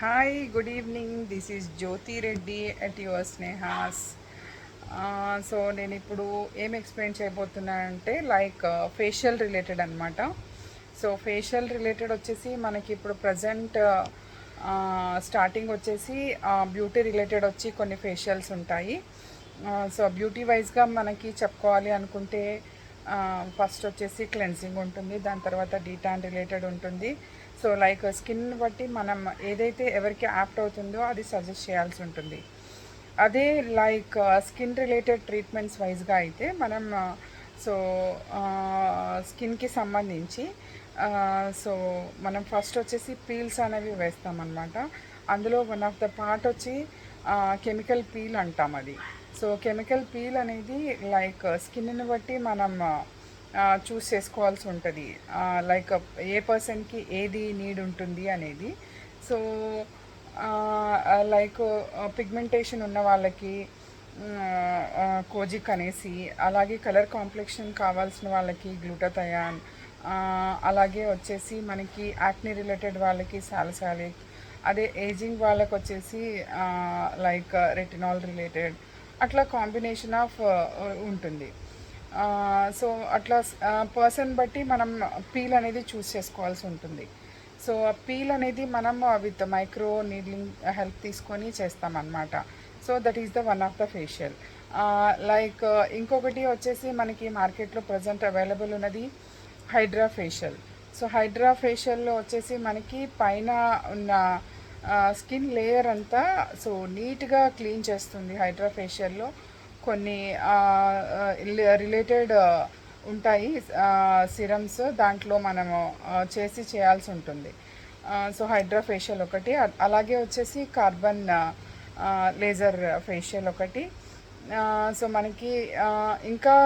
Hi, good evening. This is Jyoti Reddy at your Snehas. So నేను ఇప్పుడు ఏం explain చేయబోతున్నానంటే facial related అనమాట. So facial related వచ్చేసి మనకి ఇప్పుడు ప్రజెంట్ స్టార్టింగ్ వచ్చేసి బ్యూటీ రిలేటెడ్ వచ్చి కొన్ని ఫేషియల్స్ ఉంటాయి. సో బ్యూటీ వైజ్గా మనకి చెప్పుకోవాలి అనుకుంటే ఫస్ట్ వచ్చేసి క్లెన్సింగ్ ఉంటుంది, దాని తర్వాత డీటాన్ రిలేటెడ్ ఉంటుంది. సో స్కిన్ బట్టి మనం ఏదైతే ఎవరికి యాప్ట్ అవుతుందో అది సజెస్ట్ చేయాల్సి ఉంటుంది. అదే స్కిన్ రిలేటెడ్ ట్రీట్మెంట్స్ వైజ్గా అయితే మనం స్కిన్కి సంబంధించి సో మనం ఫస్ట్ వచ్చేసి పీల్స్ అనేవి వేస్తామన్నమాట. అందులో వన్ ఆఫ్ ద పార్ట్ వచ్చి కెమికల్ పీల్ అంటాం అది. సో కెమికల్ పీల్ అనేది స్కిన్ని బట్టి మనం చూస్ చేసుకోవాల్సి ఉంటుంది, ఏ పర్సన్కి ఏది నీడ్ ఉంటుంది అనేది. సో పిగ్మెంటేషన్ ఉన్న వాళ్ళకి కోజిక్ అనేసి, అలాగే కలర్ కాంప్లెక్షన్ కావాల్సిన వాళ్ళకి గ్లూటాథయాన్, అలాగే వచ్చేసి మనకి యాక్ని రిలేటెడ్ వాళ్ళకి సాలిసాలిక్, అదే ఏజింగ్ వాళ్ళకి వచ్చేసి రెటినాల్ రిలేటెడ్, అట్లా కాంబినేషన్ ఆఫ్ ఉంటుంది. సో అట్లా పర్సన్ బట్టి మనం పీల్ అనేది చూస్ చేసుకోవాల్సి ఉంటుంది. సో ఆ పీల్ అనేది మనం విత్ మైక్రో నీడ్లింగ్ హెల్ప్ తీసుకొని చేస్తామన్నమాట. So that is the one of the facial. ఇంకొకటి వచ్చేసి మనకి మార్కెట్లో ప్రజెంట్ అవైలబుల్ ఉన్నది హైడ్రా ఫేషియల్. సో హైడ్రా ఫేషియల్లో వచ్చేసి మనకి పైన ఉన్న స్కిన్ లేయర్ అంతా సో నీట్గా క్లీన్ చేస్తుంది. హైడ్రా ఫేషియల్లో కొన్ని రిలేటెడ్ ఉంటాయి సిరమ్స్, దాంట్లో మనము చేయాల్సి ఉంటుంది. సో హైడ్రా ఫేషియల్ ఒకటి, అలాగే వచ్చేసి కార్బన్ లేజర్ ఫేషియల్ ఒకటి. సో మనకి ఇంకా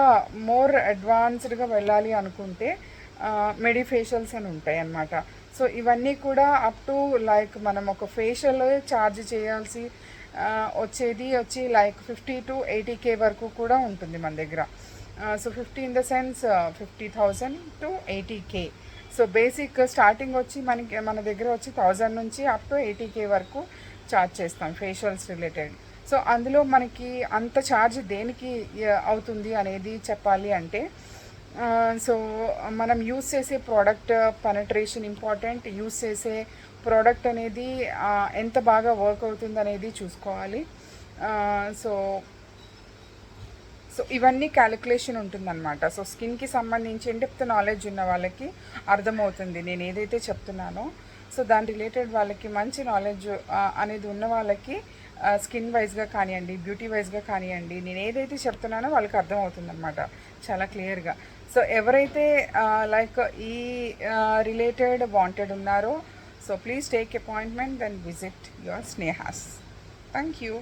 మోర్ అడ్వాన్స్డ్గా వెళ్ళాలి అనుకుంటే మెడిఫేషియల్స్ అని ఉంటాయి అన్నమాట. సో ఇవన్నీ కూడా అప్ టు మనం ఒక ఫేషియల్ ఛార్జ్ చేయాల్సి వచ్చేది వచ్చి 50 to 80K వరకు కూడా ఉంటుంది మన దగ్గర. So 50 in the sense 50,000 to 80K. So basic starting వచ్చి మన దగ్గర వచ్చి 1000 నుంచి అప్ టు 80K వరకు ఛార్జ్ చేస్తాం ఫేషియల్స్ రిలేటెడ్. సో అందులో మనకి అంత ఛార్జ్ దేనికి అవుతుంది అనేది చెప్పాలి అంటే సో మనం యూస్ చేసే ప్రోడక్ట్ పెనట్రేషన్ ఇంపార్టెంట్, యూస్ చేసే ప్రోడక్ట్ అనేది ఎంత బాగా వర్క్ అవుతుంది అనేది చూసుకోవాలి. సో సో ఇవన్నీ క్యాలిక్యులేషన్ ఉంటుందన్నమాట. సో స్కిన్కి సంబంధించి డెప్త్ నాలెడ్జ్ ఉన్న వాళ్ళకి అర్థమవుతుంది నేను ఏదైతే చెప్తున్నానో. సో దాని రిలేటెడ్ వాళ్ళకి మంచి నాలెడ్జ్ అనేది ఉన్న వాళ్ళకి స్కిన్ వైజ్గా కానివ్వండి, బ్యూటీ వైజ్గా కానివ్వండి, నేను ఏదైతే చెప్తున్నానో వాళ్ళకి అర్థమవుతుంది అనమాట చాలా క్లియర్గా. సో ఎవరైతే ఈ రిలేటెడ్ వాంటెడ్ ఉన్నారో, so please take appointment and visit your Snehas. Thank you.